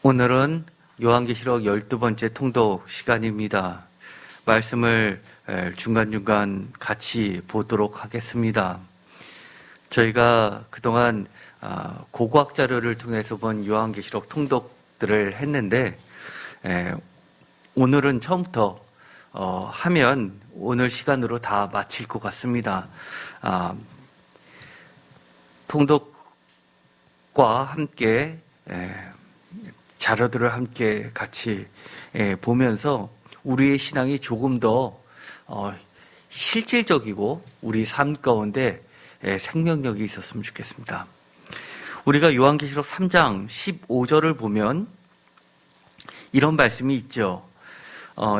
오늘은 요한계시록 12번째 통독 시간입니다. 말씀을 중간중간 같이 보도록 하겠습니다. 저희가 그동안 고고학 자료를 통해서 본 요한계시록 통독들을 했는데 오늘은 처음부터 하면 오늘 시간으로 다 마칠 것 같습니다. 통독과 함께 자료들을 함께 같이 보면서 우리의 신앙이 조금 더 실질적이고 우리 삶 가운데 생명력이 있었으면 좋겠습니다. 우리가 요한계시록 3장 15절을 보면 이런 말씀이 있죠.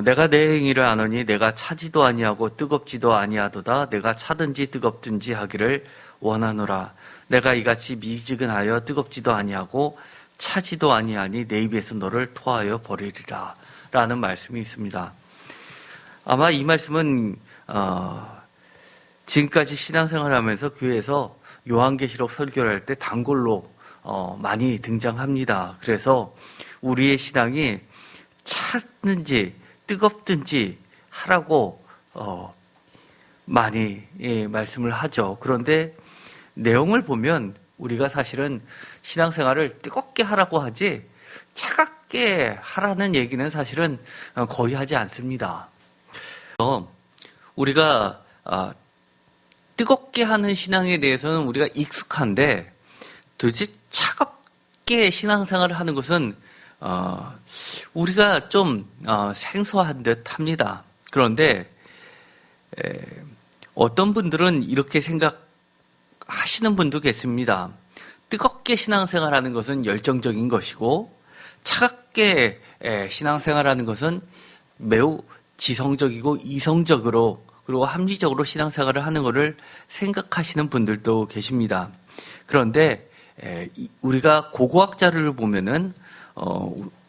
내가 내 행위를 아노니 내가 차지도 아니하고 뜨겁지도 아니하도다. 내가 차든지 뜨겁든지 하기를 원하노라. 내가 이같이 미지근하여 뜨겁지도 아니하고 차지도 아니하니 내 입에서 너를 토하여 버리리라 라는 말씀이 있습니다. 아마 이 말씀은 지금까지 신앙생활을 하면서 교회에서 요한계시록 설교를 할 때 단골로 많이 등장합니다. 그래서 우리의 신앙이 차든지 뜨겁든지 하라고 많이 말씀을 하죠. 그런데 내용을 보면 우리가 사실은 신앙생활을 뜨겁게 하라고 하지 차갑게 하라는 얘기는 사실은 거의 하지 않습니다. 우리가 뜨겁게 하는 신앙에 대해서는 우리가 익숙한데 도대체 차갑게 신앙생활을 하는 것은 우리가 좀 생소한 듯 합니다. 그런데 어떤 분들은 이렇게 생각하시는 분도 계십니다. 뜨겁게 신앙생활하는 것은 열정적인 것이고 차갑게 신앙생활하는 것은 매우 지성적이고 이성적으로 그리고 합리적으로 신앙생활을 하는 것을 생각하시는 분들도 계십니다. 그런데 우리가 고고학 자료를 보면은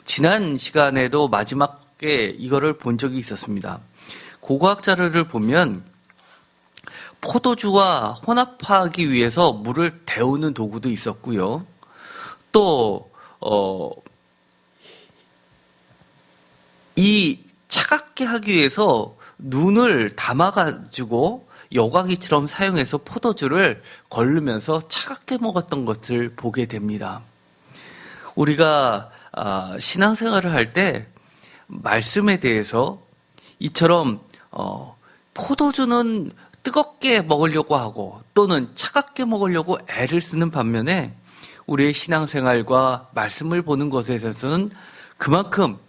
지난 시간에도 마지막에 이거를 본 적이 있었습니다. 고고학 자료를 보면 포도주와 혼합하기 위해서 물을 데우는 도구도 있었고요. 또 이 차갑게 하기 위해서 눈을 담아가지고 여과기처럼 사용해서 포도주를 걸르면서 차갑게 먹었던 것을 보게 됩니다. 우리가 신앙생활을 할 때 말씀에 대해서 이처럼 포도주는 뜨겁게 먹으려고 하고 또는 차갑게 먹으려고 애를 쓰는 반면에 우리의 신앙생활과 말씀을 보는 것에 있어서는 그만큼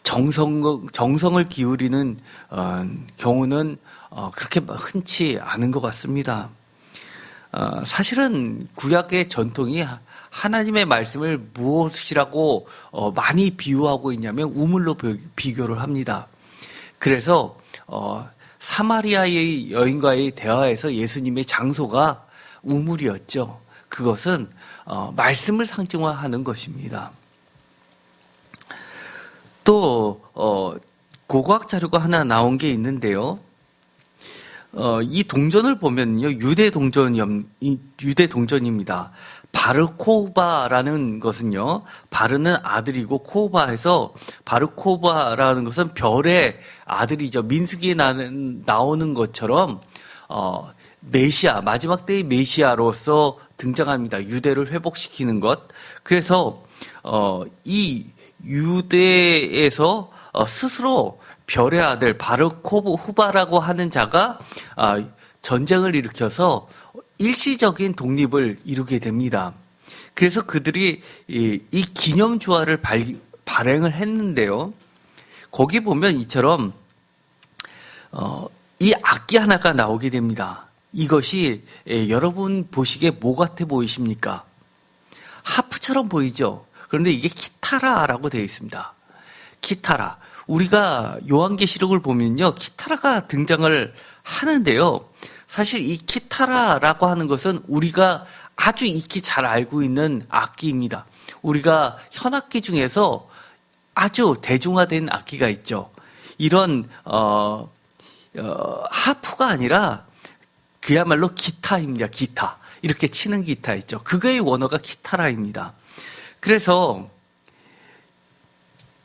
정성을 기울이는 경우는 그렇게 흔치 않은 것 같습니다. 사실은 구약의 전통이 하나님의 말씀을 무엇이라고 많이 비유하고 있냐면 우물로 비교를 합니다. 그래서 사마리아의 여인과의 대화에서 예수님의 장소가 우물이었죠. 그것은 말씀을 상징화하는 것입니다. 또 고고학 자료가 하나 나온 게 있는데요. 이 동전을 보면요, 유대 동전입니다. 바르코바라는 것은요, 바르는 아들이고 코바해서 바르코바라는 것은 별의 아들이죠. 민수기에 나오는 것처럼 메시아, 마지막 때의 메시아로서 등장합니다. 유대를 회복시키는 것. 그래서 이 유대에서 스스로 별의 아들 바르코바라고 하는 자가 전쟁을 일으켜서 일시적인 독립을 이루게 됩니다. 그래서 그들이 이 기념주화를 발행을 했는데요. 거기 보면 이처럼 이 악기 하나가 나오게 됩니다. 이것이 여러분 보시기에 뭐 같아 보이십니까? 하프처럼 보이죠? 그런데 이게 키타라라고 되어 있습니다. 키타라. 우리가 요한계시록을 보면요, 키타라가 등장을 하는데요. 사실 이 키타라라고 하는 것은 우리가 아주 익히 잘 알고 있는 악기입니다. 우리가 현악기 중에서 아주 대중화된 악기가 있죠. 이런 하프가 아니라 그야말로 기타입니다. 기타. 이렇게 치는 기타 있죠. 그거의 원어가 키타라입니다. 그래서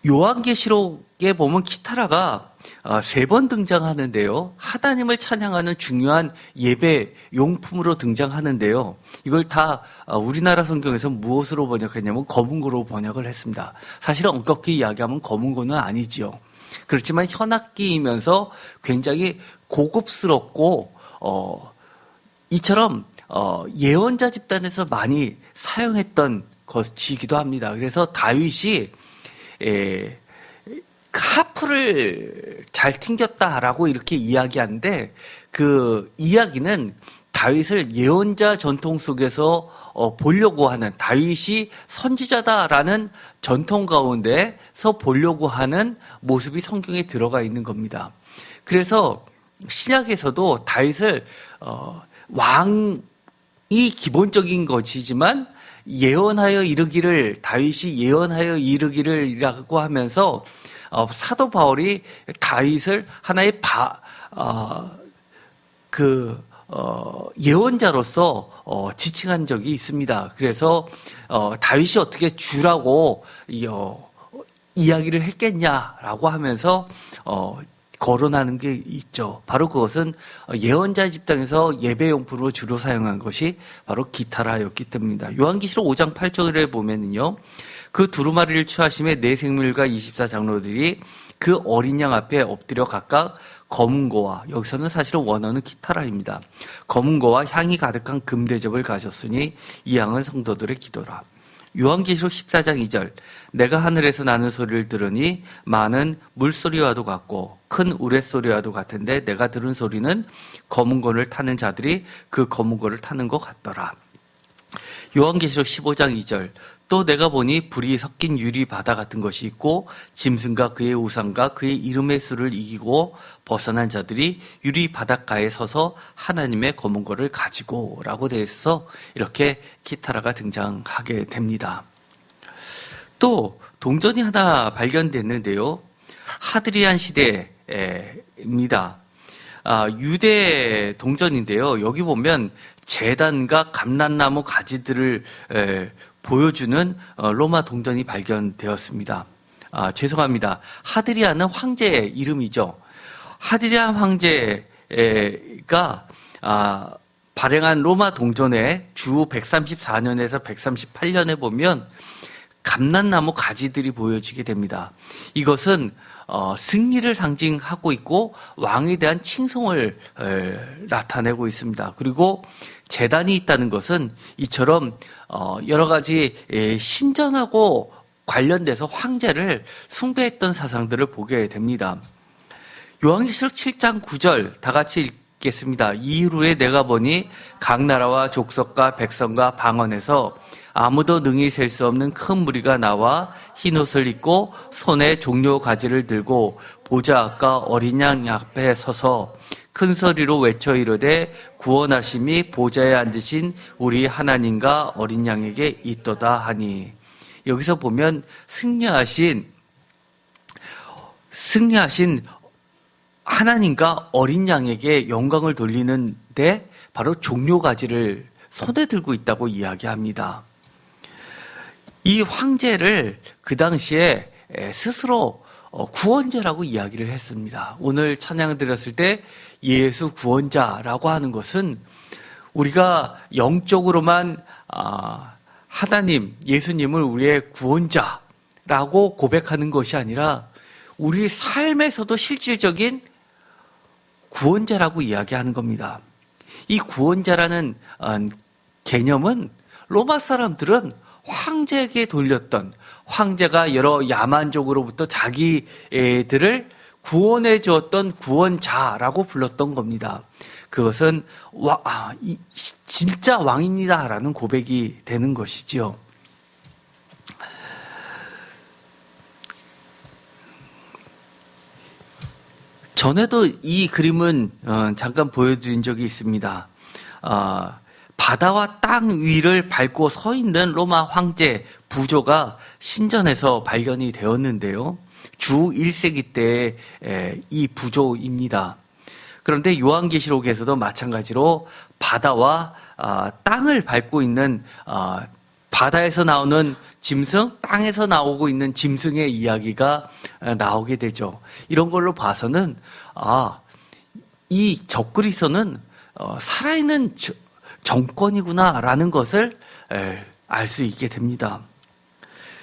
요한계시록에 보면 키타라가 3번 등장하는데요. 하나님을 찬양하는 중요한 예배 용품으로 등장하는데요. 이걸 다 우리나라 성경에서 무엇으로 번역했냐면 검은고로 번역을 했습니다. 사실은 엄격히 이야기하면 검은고는 아니지요. 그렇지만 현악기이면서 굉장히 고급스럽고 이처럼 예언자 집단에서 많이 사용했던 것이기도 합니다. 그래서 다윗이 하프를 잘 튕겼다라고 이렇게 이야기하는데 그 이야기는 다윗을 예언자 전통 속에서 보려고 하는, 다윗이 선지자다라는 전통 가운데서 보려고 하는 모습이 성경에 들어가 있는 겁니다. 그래서 신약에서도 다윗을 왕이 기본적인 것이지만 예언하여 이르기를, 다윗이 예언하여 이르기를이라고 하면서 사도 바울이 다윗을 하나의 예언자로서 지칭한 적이 있습니다. 그래서 다윗이 어떻게 주라고 이야기를 했겠냐라고 하면서 거론하는 게 있죠. 바로 그것은 예언자 집단에서 예배용품으로 주로 사용한 것이 바로 기타라였기 때문입니다. 요한계시록 5장 8절에 보면은요, 그 두루마리를 취하심에 네 생물과 24장로들이 그 어린 양 앞에 엎드려 각각 검은 고와, 여기서는 사실은 원어는 기타라입니다. 검은 고와 향이 가득한 금대접을 가졌으니 이 양은 성도들의 기도라. 요한계시록 14장 2절, 내가 하늘에서 나는 소리를 들으니 많은 물소리와도 같고 큰 우레소리와도 같은데 내가 들은 소리는 검은 고를 타는 자들이 그 검은 고를 타는 것 같더라. 요한계시록 15장 2절, 또 내가 보니 불이 섞인 유리 바다 같은 것이 있고 짐승과 그의 우상과 그의 이름의 수를 이기고 벗어난 자들이 유리 바닷가에 서서 하나님의 검은 고를 가지고 라고 되어 있어서 이렇게 키타라가 등장하게 됩니다. 또 동전이 하나 발견됐는데요. 하드리안 시대입니다. 유대 동전인데요. 여기 보면 제단과 감람나무 가지들을 보여주는 로마 동전이 발견되었습니다. 죄송합니다. 하드리안은 황제의 이름이죠. 하드리안 황제가 발행한 로마 동전의 주 134년에서 138년에 보면 감람나무 가지들이 보여지게 됩니다. 이것은 승리를 상징하고 있고 왕에 대한 칭송을 나타내고 있습니다. 그리고 제단이 있다는 것은 이처럼 여러 가지 신전하고 관련돼서 황제를 숭배했던 사상들을 보게 됩니다. 요한계시록 7장 9절 다 같이 읽겠습니다. 이후에 내가 보니 각 나라와 족속과 백성과 방언에서 아무도 능히 셀 수 없는 큰 무리가 나와 흰옷을 입고 손에 종려 가지를 들고 보좌 앞과 어린 양 앞에 서서 큰 소리로 외쳐 이르되 구원하심이 보좌에 앉으신 우리 하나님과 어린 양에게 있도다 하니, 여기서 보면 승리하신 하나님과 어린 양에게 영광을 돌리는데 바로 종려가지를 손에 들고 있다고 이야기합니다. 이 황제를 그 당시에 스스로 구원자라고 이야기를 했습니다. 오늘 찬양을 드렸을 때 예수 구원자라고 하는 것은 우리가 영적으로만 하나님, 예수님을 우리의 구원자라고 고백하는 것이 아니라 우리 삶에서도 실질적인 구원자라고 이야기하는 겁니다. 이 구원자라는 개념은 로마 사람들은 황제에게 돌렸던, 황제가 여러 야만족으로부터 자기들을 구원해 주었던 구원자라고 불렀던 겁니다. 그것은 진짜 왕입니다라는 고백이 되는 것이죠. 전에도 이 그림은 잠깐 보여드린 적이 있습니다. 바다와 땅 위를 밟고 서 있는 로마 황제 부조가 신전에서 발견이 되었는데요. 주 1세기 때의 이 부조입니다. 그런데 요한계시록에서도 마찬가지로 바다와 땅을 밟고 있는 바다에서 나오는 짐승, 땅에서 나오고 있는 짐승의 이야기가 나오게 되죠. 이런 걸로 봐서는 이 적그리스도는 살아있는 정권이구나라는 것을 알 수 있게 됩니다.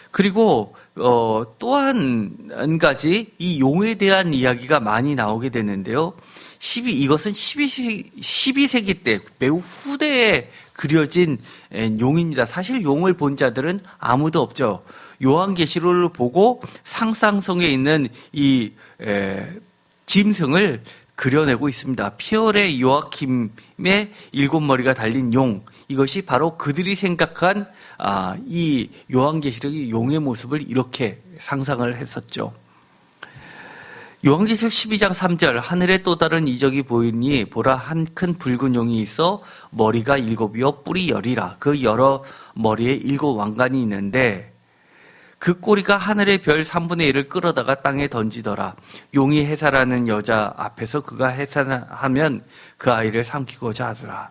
그리고 또 한 가지 이 용에 대한 이야기가 많이 나오게 되는데요. 이것은 12세기 때 매우 후대에 그려진 용입니다. 사실 용을 본 자들은 아무도 없죠. 요한계시록을 보고 상상성에 있는 이 짐승을 그려내고 있습니다. 피오레 요아킴의 7머리가 달린 용, 이것이 바로 그들이 생각한 이 요한계시록의 용의 모습을 이렇게 상상을 했었죠. 요한계시록 12장 3절, 하늘에 또 다른 이적이 보이니 보라, 한 큰 붉은 용이 있어 머리가 7이요 뿔이 10이라. 그 여러 머리에 7 왕관이 있는데 그 꼬리가 하늘의 별 3분의 1을 끌어다가 땅에 던지더라. 용이 해산하는 여자 앞에서 그가 해산하면 그 아이를 삼키고자 하더라.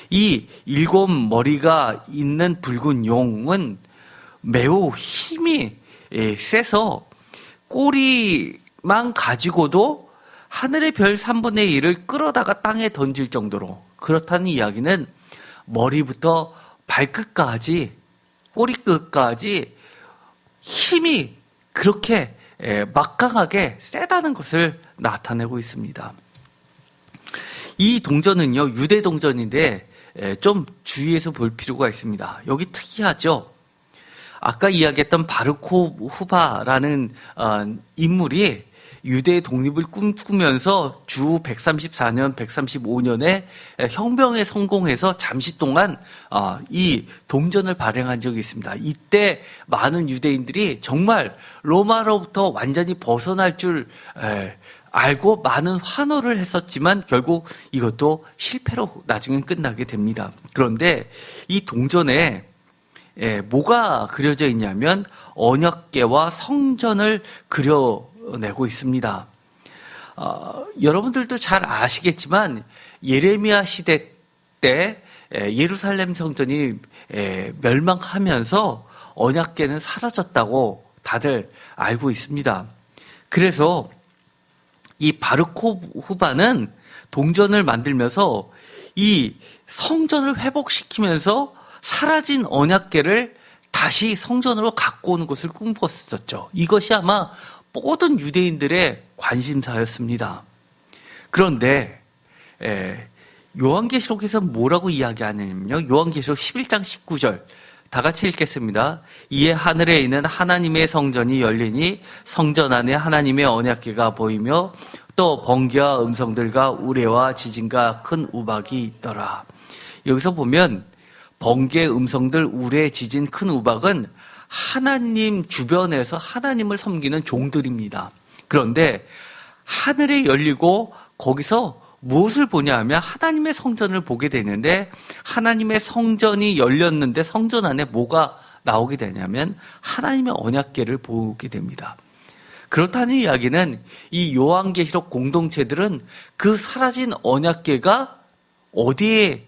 이 7머리가 있는 붉은 용은 매우 힘이 세서 꼬리만 가지고도 하늘의 별 3분의 1을 끌어다가 땅에 던질 정도로, 그렇다는 이야기는 머리부터 발끝까지, 꼬리끝까지 힘이 그렇게 막강하게 세다는 것을 나타내고 있습니다. 이 동전은요, 유대 동전인데 좀 주의해서 볼 필요가 있습니다. 여기 특이하죠? 아까 이야기했던 바르코 후바라는 인물이 유대의 독립을 꿈꾸면서 주 134년, 135년에 혁명에 성공해서 잠시 동안 이 동전을 발행한 적이 있습니다. 이때 많은 유대인들이 정말 로마로부터 완전히 벗어날 줄 알고 많은 환호를 했었지만 결국 이것도 실패로 나중엔 끝나게 됩니다. 그런데 이 동전에 뭐가 그려져 있냐면 언약궤와 성전을 그려내고 있습니다. 여러분들도 잘 아시겠지만 예레미야 시대 때 예루살렘 성전이 멸망하면서 언약궤는 사라졌다고 다들 알고 있습니다. 그래서 이 바르코 후바는 동전을 만들면서 이 성전을 회복시키면서 사라진 언약궤를 다시 성전으로 갖고 오는 것을 꿈꿨었죠. 이것이 아마 모든 유대인들의 관심사였습니다. 그런데 요한계시록에서 뭐라고 이야기하냐면요, 요한계시록 11장 19절 다 같이 읽겠습니다. 이에 하늘에 있는 하나님의 성전이 열리니 성전 안에 하나님의 언약궤가 보이며 또 번개와 음성들과 우레와 지진과 큰 우박이 있더라. 여기서 보면 번개, 음성들, 우레, 지진, 큰 우박은 하나님 주변에서 하나님을 섬기는 종들입니다. 그런데 하늘에 열리고 거기서 무엇을 보냐 하면 하나님의 성전을 보게 되는데, 하나님의 성전이 열렸는데 성전 안에 뭐가 나오게 되냐면 하나님의 언약궤를 보게 됩니다. 그렇다는 이야기는 이 요한계시록 공동체들은 그 사라진 언약궤가 어디에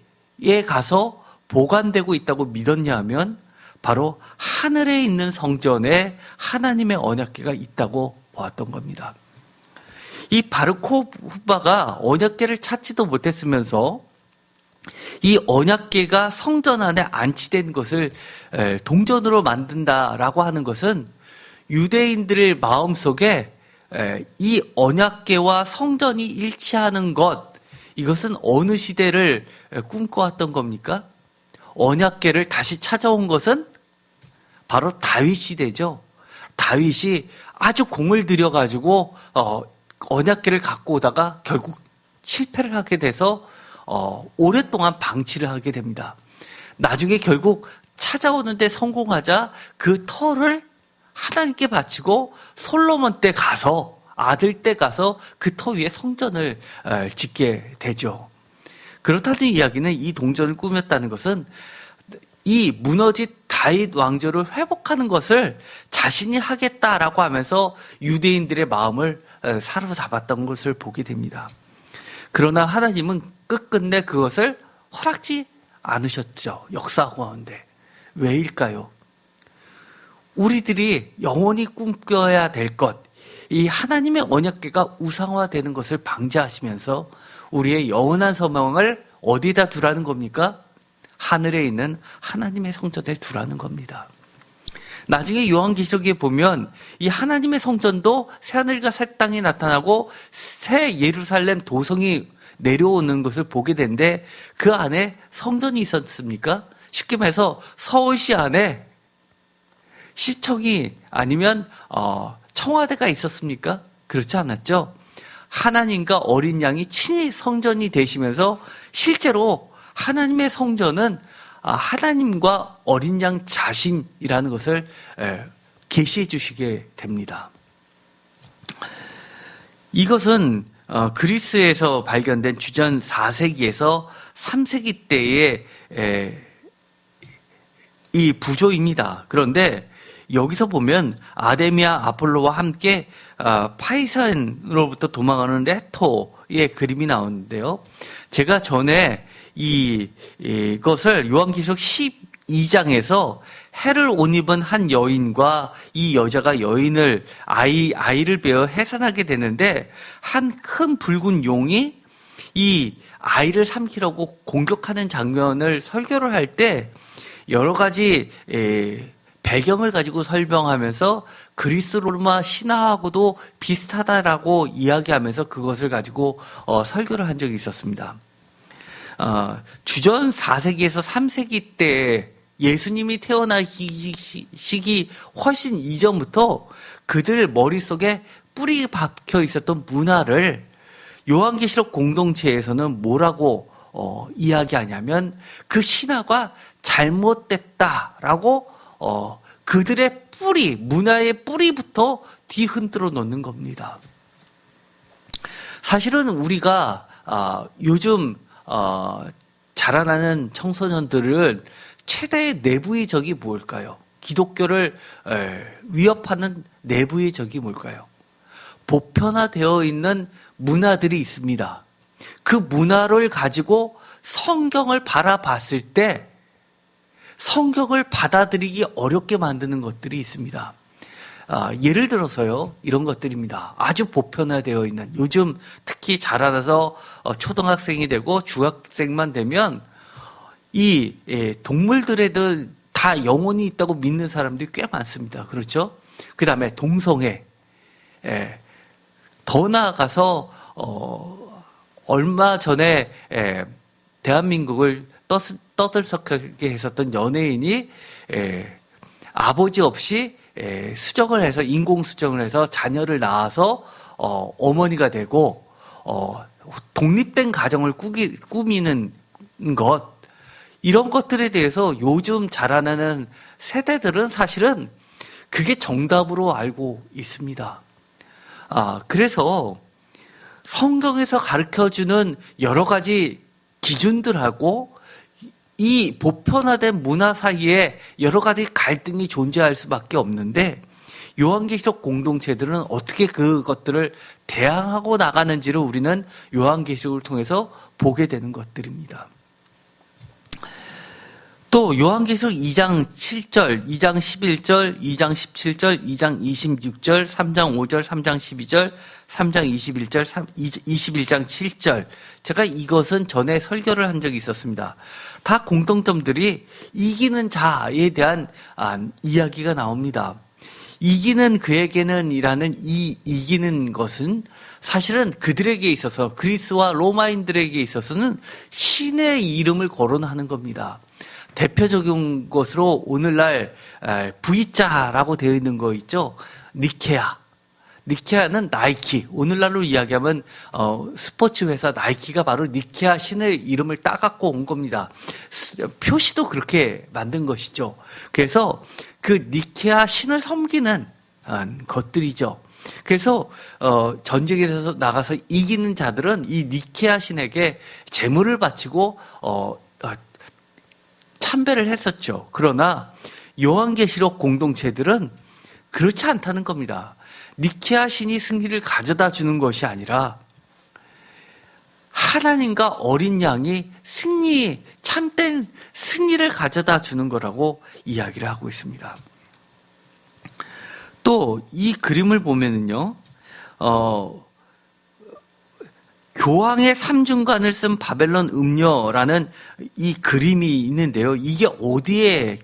가서 보관되고 있다고 믿었냐 하면 바로 하늘에 있는 성전에 하나님의 언약궤가 있다고 보았던 겁니다. 이 바르코 후바가 언약궤를 찾지도 못했으면서 이 언약궤가 성전 안에 안치된 것을 동전으로 만든다라고 하는 것은 유대인들의 마음속에 이 언약궤와 성전이 일치하는 것, 이것은 어느 시대를 꿈꿔왔던 겁니까? 언약궤를 다시 찾아온 것은 바로 다윗 시대죠. 다윗이 아주 공을 들여가지고 언약궤를 갖고 오다가 결국 실패를 하게 돼서 오랫동안 방치를 하게 됩니다. 나중에 결국 찾아오는데 성공하자 그 터를 하나님께 바치고 솔로몬 때 가서, 아들 때 가서 그 터 위에 성전을 짓게 되죠. 그렇다는 이야기는, 이 동전을 꾸몄다는 것은 이 무너진 다윗 왕조를 회복하는 것을 자신이 하겠다라고 하면서 유대인들의 마음을 사로잡았던 것을 보게 됩니다. 그러나 하나님은 끝끝내 그것을 허락지 않으셨죠. 역사 가운데. 왜일까요? 우리들이 영원히 꿈꿔야 될 것, 이 하나님의 언약궤가 우상화되는 것을 방지하시면서 우리의 영원한 소망을 어디다 두라는 겁니까? 하늘에 있는 하나님의 성전에 두라는 겁니다. 나중에 요한계시록에 보면 이 하나님의 성전도 새하늘과 새 땅이 나타나고 새 예루살렘 도성이 내려오는 것을 보게 되는데 그 안에 성전이 있었습니까? 쉽게 말해서 서울시 안에 시청이 아니면 청와대가 있었습니까? 그렇지 않았죠. 하나님과 어린 양이 친히 성전이 되시면서 실제로 하나님의 성전은 하나님과 어린 양 자신이라는 것을 계시해 주시게 됩니다. 이것은 그리스에서 발견된 주전 4세기에서 3세기 때의 이 부조입니다. 그런데 여기서 보면 아데미아 아폴로와 함께 파이선으로부터 도망가는 레토의 그림이 나오는데요. 제가 전에 이것을 요한계시록 12장에서 해를 옷 입은 한 여인과 이 여자가 여인을 아이를 베어 해산하게 되는데 한 큰 붉은 용이 이 아이를 삼키려고 공격하는 장면을 설교를 할 때 여러 가지 배경을 가지고 설명하면서 그리스 로마 신화하고도 비슷하다라고 이야기하면서 그것을 가지고 설교를 한 적이 있었습니다. 주전 4세기에서 3세기 때 예수님이 태어나시기 훨씬 이전부터 그들 머릿속에 뿌리 박혀 있었던 문화를 요한계시록 공동체에서는 뭐라고 이야기하냐면 그 신화가 잘못됐다라고 그들의 뿌리, 문화의 뿌리부터 뒤흔들어 놓는 겁니다. 사실은 우리가 요즘 자라나는 청소년들은 최대의 내부의 적이 뭘까요? 기독교를 위협하는 내부의 적이 뭘까요? 보편화되어 있는 문화들이 있습니다. 그 문화를 가지고 성경을 바라봤을 때 성경을 받아들이기 어렵게 만드는 것들이 있습니다. 예를 들어서요, 이런 것들입니다. 아주 보편화되어 있는, 요즘 특히 자라나서 초등학생이 되고 중학생만 되면 이 동물들에도 다 영혼이 있다고 믿는 사람들이 꽤 많습니다. 그렇죠? 그 다음에 동성애. 더 나아가서 얼마 전에 대한민국을 떠들썩하게 했었던 연예인이 아버지 없이 수정을 해서 인공수정을 해서 자녀를 낳아서 어머니가 되고 독립된 가정을 꾸미는 것, 이런 것들에 대해서 요즘 자라나는 세대들은 사실은 그게 정답으로 알고 있습니다. 그래서 성경에서 가르쳐주는 여러 가지 기준들하고 이 보편화된 문화 사이에 여러 가지 갈등이 존재할 수밖에 없는데 요한계시록 공동체들은 어떻게 그것들을 대항하고 나가는지를 우리는 요한계시록을 통해서 보게 되는 것들입니다. 또 요한계시록 2장 7절, 2장 11절, 2장 17절, 2장 26절, 3장 5절, 3장 12절, 3장 21절, 21장 7절. 제가 이것은 전에 설교를 한 적이 있었습니다. 다 공통점들이 이기는 자에 대한 이야기가 나옵니다. 이기는 그에게는 이라는 이 이기는 것은 사실은 그들에게 있어서 그리스와 로마인들에게 있어서는 신의 이름을 거론하는 겁니다. 대표적인 것으로 오늘날 V자라고 되어 있는 거 있죠. 니케아. 니케아는 나이키. 오늘날로 이야기하면 스포츠 회사 나이키가 바로 니케아 신의 이름을 따갖고 온 겁니다. 표시도 그렇게 만든 것이죠. 그래서 그 니케아 신을 섬기는 것들이죠. 그래서 전쟁에서 나가서 이기는 자들은 이 니케아 신에게 제물을 바치고 참배를 했었죠. 그러나 요한계시록 공동체들은 그렇지 않다는 겁니다. 니케아 신이 승리를 가져다 주는 것이 아니라 하나님과 어린 양이 참된 승리를 가져다 주는 거라고 이야기를 하고 있습니다. 또 이 그림을 보면은요, 교황의 삼중간을 쓴 바벨론 음녀라는 이 그림이 있는데요. 이게 어디에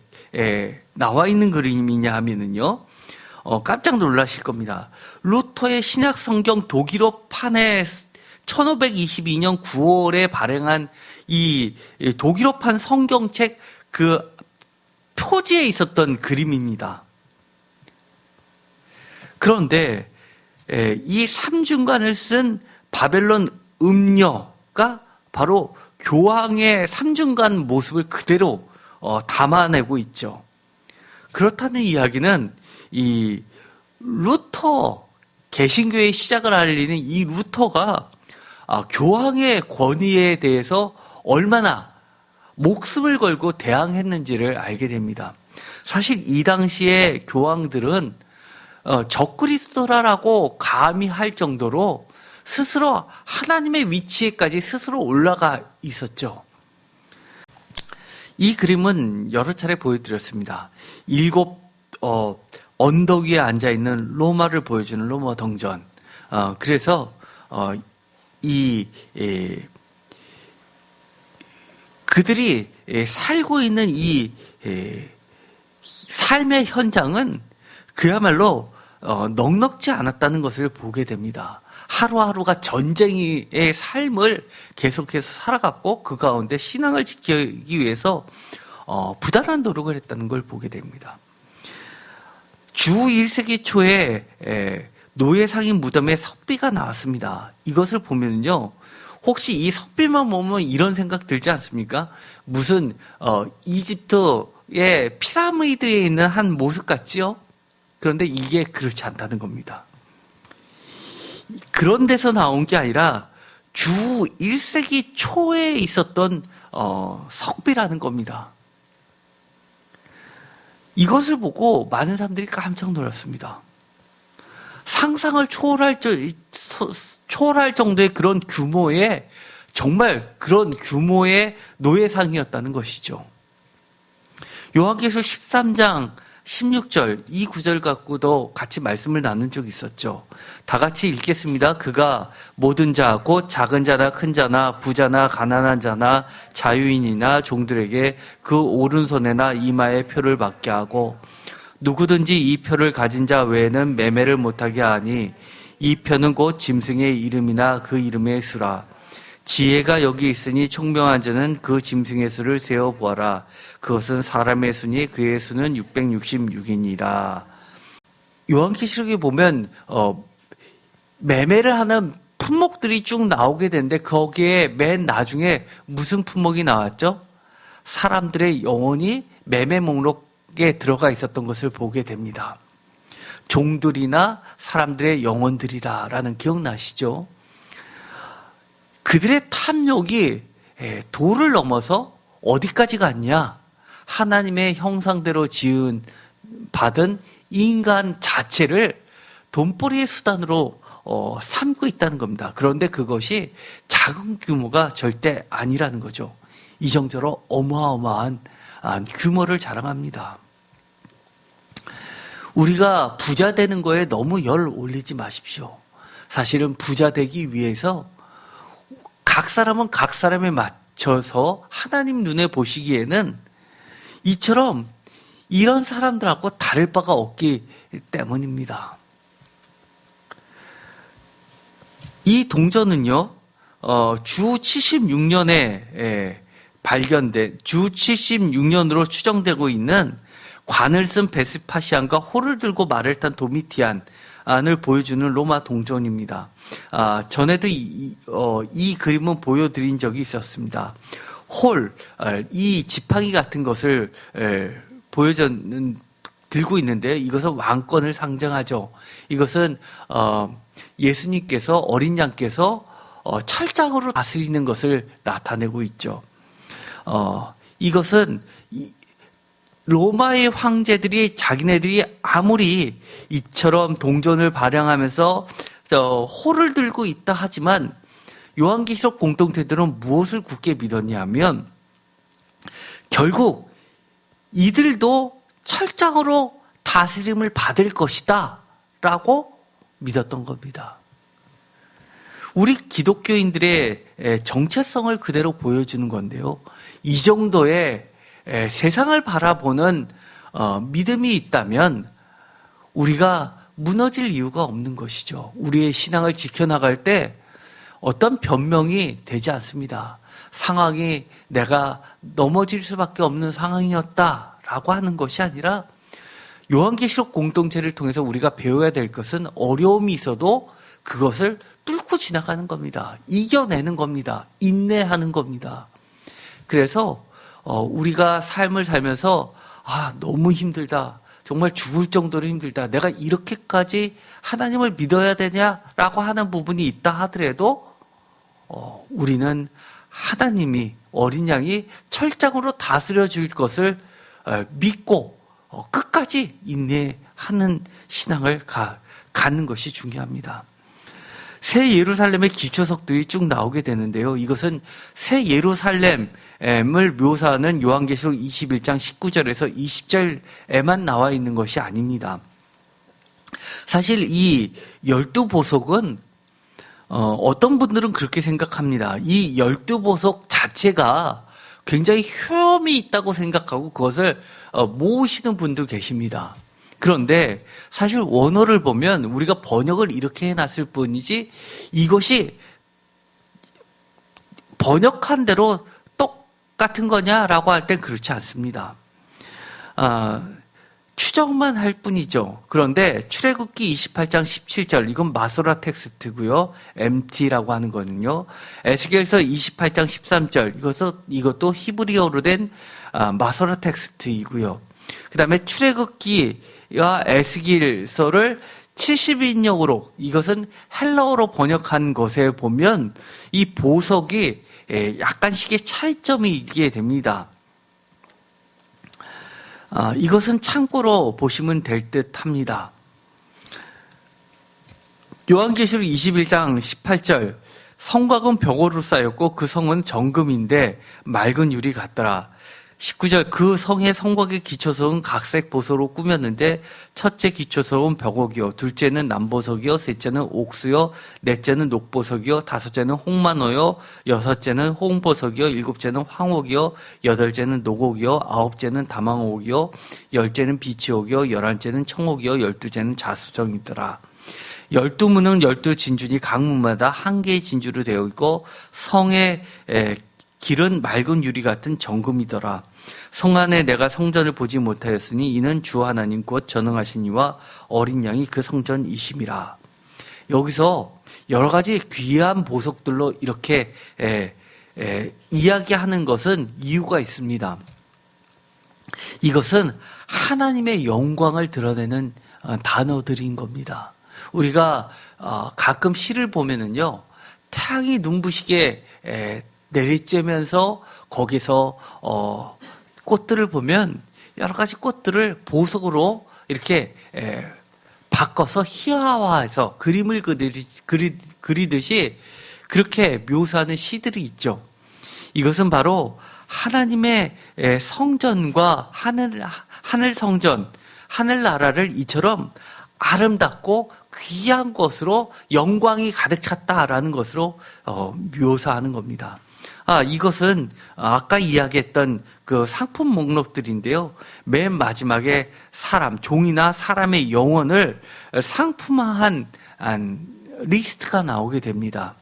나와 있는 그림이냐 하면은요, 깜짝 놀라실 겁니다. 루터의 신약 성경 독일어판에 1522년 9월에 발행한 이 독일어판 성경책 그 표지에 있었던 그림입니다. 그런데 이 삼중간을 쓴 바벨론 음녀가 바로 교황의 삼중간 모습을 그대로 담아내고 있죠. 그렇다는 이야기는 이 루터, 개신교의 시작을 알리는 이 루터가 교황의 권위에 대해서 얼마나 목숨을 걸고 대항했는지를 알게 됩니다. 사실 이 당시에 교황들은 적그리스도라고 감히 할 정도로 스스로 하나님의 위치에까지 스스로 올라가 있었죠. 이 그림은 여러 차례 보여드렸습니다. 7 언덕 위에 앉아있는 로마를 보여주는 로마 동전. 그래서 그들이 살고 있는 이 삶의 현장은 그야말로 넉넉지 않았다는 것을 보게 됩니다. 하루하루가 전쟁의 삶을 계속해서 살아갔고 그 가운데 신앙을 지키기 위해서 부단한 노력을 했다는 걸 보게 됩니다. 주 1세기 초에 노예상인 무덤에 석비가 나왔습니다. 이것을 보면요, 혹시 이 석비만 보면 이런 생각 들지 않습니까? 무슨 이집트의 피라미드에 있는 한 모습 같지요? 그런데 이게 그렇지 않다는 겁니다. 그런 데서 나온 게 아니라 주 1세기 초에 있었던 석비라는 겁니다. 이것을 보고 많은 사람들이 깜짝 놀랐습니다. 상상을 초월할 정도의 그런 규모의, 정말 그런 규모의 노예상이었다는 것이죠. 요한계시록 13장 16절 이 구절 갖고도 같이 말씀을 나눈 적이 있었죠. 다 같이 읽겠습니다. 그가 모든 자 곧 작은 자나 큰 자나 부자나 가난한 자나 자유인이나 종들에게 그 오른손에나 이마에 표를 받게 하고 누구든지 이 표를 가진 자 외에는 매매를 못하게 하니 이 표는 곧 짐승의 이름이나 그 이름의 수라. 지혜가 여기 있으니 총명한 자는 그 짐승의 수를 세어보아라. 그것은 사람의 수니 그의 수는 666이니라. 요한계시록에 보면 매매를 하는 품목들이 쭉 나오게 되는데 거기에 맨 나중에 무슨 품목이 나왔죠? 사람들의 영혼이 매매 목록에 들어가 있었던 것을 보게 됩니다. 종들이나 사람들의 영혼들이라라는 기억나시죠? 그들의 탐욕이 도를 넘어서 어디까지 갔냐? 하나님의 형상대로 받은 인간 자체를 돈벌이의 수단으로 삼고 있다는 겁니다. 그런데 그것이 작은 규모가 절대 아니라는 거죠. 이 정도로 어마어마한 규모를 자랑합니다. 우리가 부자 되는 거에 너무 열 올리지 마십시오. 사실은 부자 되기 위해서 각 사람은 각 사람에 맞춰서 하나님 눈에 보시기에는 이처럼 이런 사람들하고 다를 바가 없기 때문입니다. 이 동전은요, 주 76년에 발견된, 주 76년으로 추정되고 있는 관을 쓴 베스파시안과 호를 들고 말을 탄 도미티안을 보여주는 로마 동전입니다. 전에도 이 그림은 보여드린 적이 있었습니다. 이 지팡이 같은 것을 들고 있는데요. 이것은 왕권을 상징하죠. 이것은 예수님께서, 어린 양께서 철장으로 다스리는 것을 나타내고 있죠. 이것은 로마의 황제들이 자기네들이 아무리 이처럼 동전을 발행하면서 호를 들고 있다 하지만 요한계시록 공동체들은 무엇을 굳게 믿었냐면 결국 이들도 철장으로 다스림을 받을 것이다 라고 믿었던 겁니다. 우리 기독교인들의 정체성을 그대로 보여주는 건데요. 이 정도의 세상을 바라보는 믿음이 있다면 우리가 무너질 이유가 없는 것이죠. 우리의 신앙을 지켜나갈 때 어떤 변명이 되지 않습니다. 상황이 내가 넘어질 수밖에 없는 상황이었다라고 하는 것이 아니라 요한계시록 공동체를 통해서 우리가 배워야 될 것은 어려움이 있어도 그것을 뚫고 지나가는 겁니다. 이겨내는 겁니다. 인내하는 겁니다. 그래서 우리가 삶을 살면서 너무 힘들다. 정말 죽을 정도로 힘들다. 내가 이렇게까지 하나님을 믿어야 되냐라고 하는 부분이 있다 하더라도 우리는 하나님이 어린 양이 철장으로 다스려 줄 것을 믿고 끝까지 인내하는 신앙을 갖는 것이 중요합니다. 새 예루살렘의 기초석들이 쭉 나오게 되는데요. 이것은 새 예루살렘을 묘사하는 요한계시록 21장 19절에서 20절에만 나와 있는 것이 아닙니다. 사실 이 12보석은 어떤 분들은 그렇게 생각합니다. 이 12보석 자체가 굉장히 효험이 있다고 생각하고 그것을 모으시는 분도 계십니다. 그런데 사실 원어를 보면 우리가 번역을 이렇게 해놨을 뿐이지 이것이 번역한 대로 똑같은 거냐라고 할 땐 그렇지 않습니다. 추정만 할 뿐이죠. 그런데 출애굽기 28장 17절 이건 마소라 텍스트고요. MT라고 하는 거는요. 에스겔서 28장 13절 이것도 히브리어로 된 마소라 텍스트이고요. 그 다음에 출애굽기와 에스겔서를 70인역으로 이것은 헬라어로 번역한 것에 보면 이 보석이 약간씩의 차이점이 있게 됩니다. 이것은 참고로 보시면 될 듯합니다. 요한계시록 21장 18절 성곽은 벽으로 쌓였고 그 성은 정금인데 맑은 유리 같더라. 19절 그 성의 성곽의 기초석은 각색 보석으로 꾸몄는데 첫째 기초석은 벽옥이요 둘째는 남보석이요 셋째는 옥수요 넷째는 녹보석이요 다섯째는 홍만호요 여섯째는 홍보석이요 일곱째는 황옥이요 여덟째는 녹옥이요 아홉째는 다망옥이요 열째는 비치옥이요 열한째는 청옥이요 열두째는 자수정이더라. 12문은 12진주니 각 문마다 한 개의 진주로 되어 있고 성의 길은 맑은 유리 같은 정금이더라. 성 안에 내가 성전을 보지 못하였으니 이는 주 하나님 곧 전능하신 이와 어린 양이 그 성전이심이라. 여기서 여러 가지 귀한 보석들로 이렇게 이야기하는 것은 이유가 있습니다. 이것은 하나님의 영광을 드러내는 단어들인 겁니다. 우리가 가끔 시를 보면은요, 태양이 눈부시게 내리쬐면서 거기서 꽃들을 보면 여러 가지 꽃들을 보석으로 이렇게 바꿔서 희화화해서 그림을 그리듯이 그렇게 묘사하는 시들이 있죠. 이것은 바로 하나님의 성전과 하늘 성전, 하늘나라를 이처럼 아름답고 귀한 것으로 영광이 가득 찼다라는 것으로 묘사하는 겁니다. 이것은 아까 이야기했던 그 상품 목록들인데요. 맨 마지막에 종이나 사람의 영혼을 상품화한 리스트가 나오게 됩니다.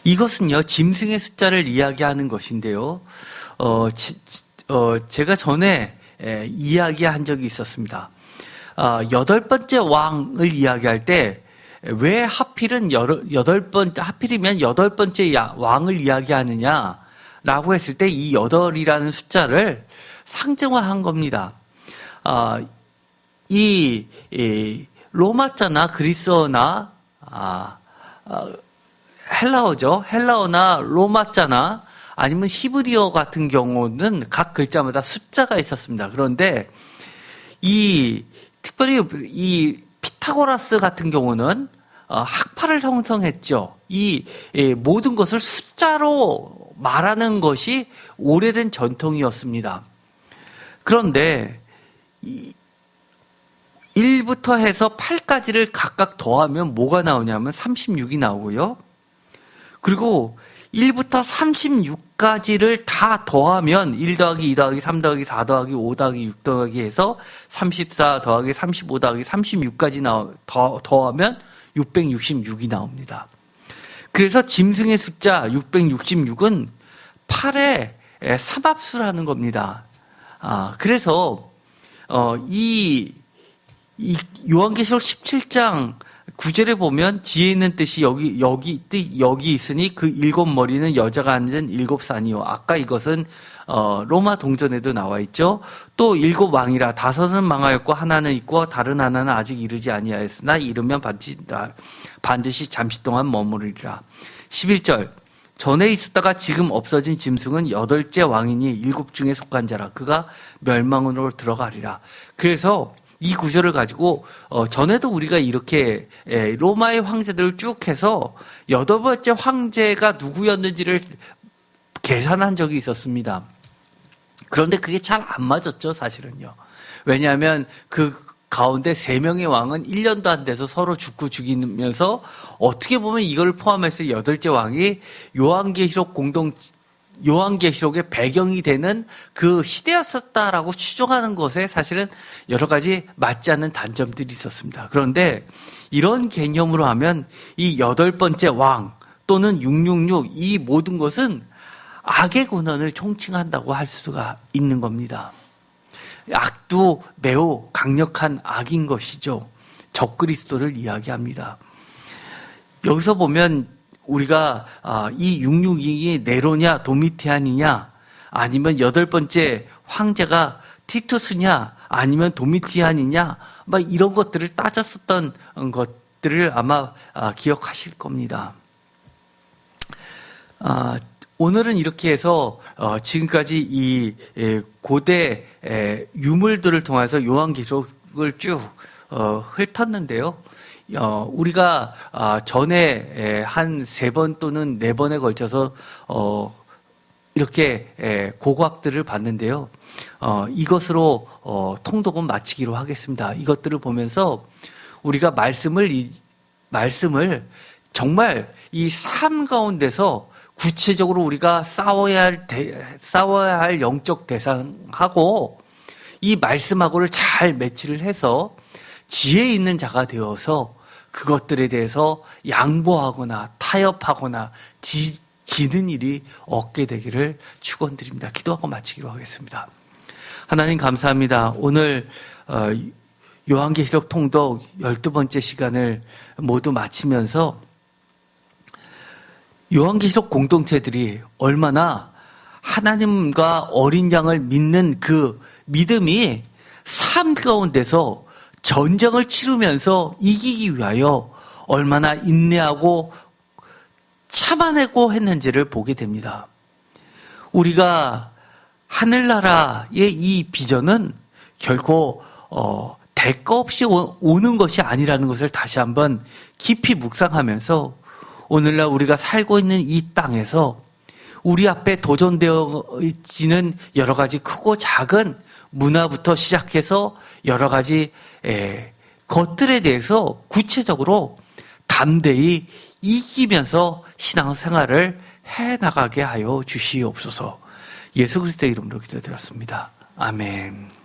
이것은요, 짐승의 숫자를 이야기하는 것인데요. 제가 전에 이야기한 적이 있었습니다. 8번째 왕을 이야기할 때 왜 하필이면 8번째 왕을 이야기하느냐라고 했을 때 이 8이라는 숫자를 상징화한 겁니다. 이 로마자나 그리스어나 헬라어죠. 헬라어나 로마자나 아니면 히브리어 같은 경우는 각 글자마다 숫자가 있었습니다. 그런데 특별히 이 피타고라스 같은 경우는 학파를 형성했죠. 모든 것을 숫자로 말하는 것이 오래된 전통이었습니다. 그런데 1부터 해서 8까지를 각각 더하면 뭐가 나오냐면 36이 나오고요. 그리고 1부터 36까지를 다 더하면 1 더하기 2 더하기 3 더하기 4 더하기 5 더하기 6 더하기 해서 34 더하기 35 더하기 36까지 더하면 666이 나옵니다. 그래서 짐승의 숫자 666은 8의 삼합수라는 겁니다. 그래서 이 요한계시록 17장 9절에 보면 지혜 있는 뜻이 여기 있으니 그 7머리는 여자가 앉은 7산이요. 아까 이것은 로마 동전에도 나와 있죠. 또 7왕이라 5은 망하였고 하나는 있고 다른 하나는 아직 이르지 아니하였으나 이르면 반드시 잠시 동안 머무르리라. 11절 전에 있었다가 지금 없어진 짐승은 8째 왕이니 7 중에 속한 자라. 그가 멸망으로 들어가리라. 그래서 이 구절을 가지고 전에도 우리가 이렇게 로마의 황제들을 쭉 해서 8번째 황제가 누구였는지를 계산한 적이 있었습니다. 그런데 그게 잘 안 맞았죠, 사실은요. 왜냐하면 그 가운데 3명의 왕은 1년도 안 돼서 서로 죽고 죽이면서 어떻게 보면 이걸 포함해서 8째 왕이 요한계시록의 배경이 되는 그 시대였었다라고 추정하는 것에 사실은 여러 가지 맞지 않는 단점들이 있었습니다. 그런데 이런 개념으로 하면 이 8번째 왕 또는 666 이 모든 것은 악의 근원을 총칭한다고 할 수가 있는 겁니다. 악도 매우 강력한 악인 것이죠. 적그리스도를 이야기합니다. 여기서 보면 우리가 이 666이 네로냐 도미티안이냐 아니면 8번째 황제가 티투스냐 아니면 도미티안이냐 막 이런 것들을 따졌었던 것들을 아마 기억하실 겁니다. 오늘은 이렇게 해서 지금까지 이 고대 유물들을 통해서 요한계시록을 쭉 훑었는데요. 우리가 전에 한 3번 또는 4번에 걸쳐서 이렇게 고고학들을 봤는데요. 이것으로 통독은 마치기로 하겠습니다. 이것들을 보면서 우리가 말씀을 정말 이 삶 가운데서 구체적으로 우리가 싸워야 할 영적 대상하고 이 말씀하고를 잘 매치를 해서 지혜 있는 자가 되어서 그것들에 대해서 양보하거나 타협하거나 지는 일이 없게 되기를 축원드립니다. 기도하고 마치기로 하겠습니다. 하나님 감사합니다. 오늘 요한계시록 통독 12번째 시간을 모두 마치면서 요한계시록 공동체들이 얼마나 하나님과 어린 양을 믿는 그 믿음이 삶 가운데서 전쟁을 치르면서 이기기 위하여 얼마나 인내하고 참아내고 했는지를 보게 됩니다. 우리가 하늘나라의 이 비전은 결코 대가 없이 오는 것이 아니라는 것을 다시 한번 깊이 묵상하면서 오늘날 우리가 살고 있는 이 땅에서 우리 앞에 도전되어지는 여러 가지 크고 작은 문화부터 시작해서 여러 가지 것들에 대해서 구체적으로 담대히 이기면서 신앙생활을 해나가게 하여 주시옵소서. 예수 그리스도의 이름으로 기도드렸습니다. 아멘.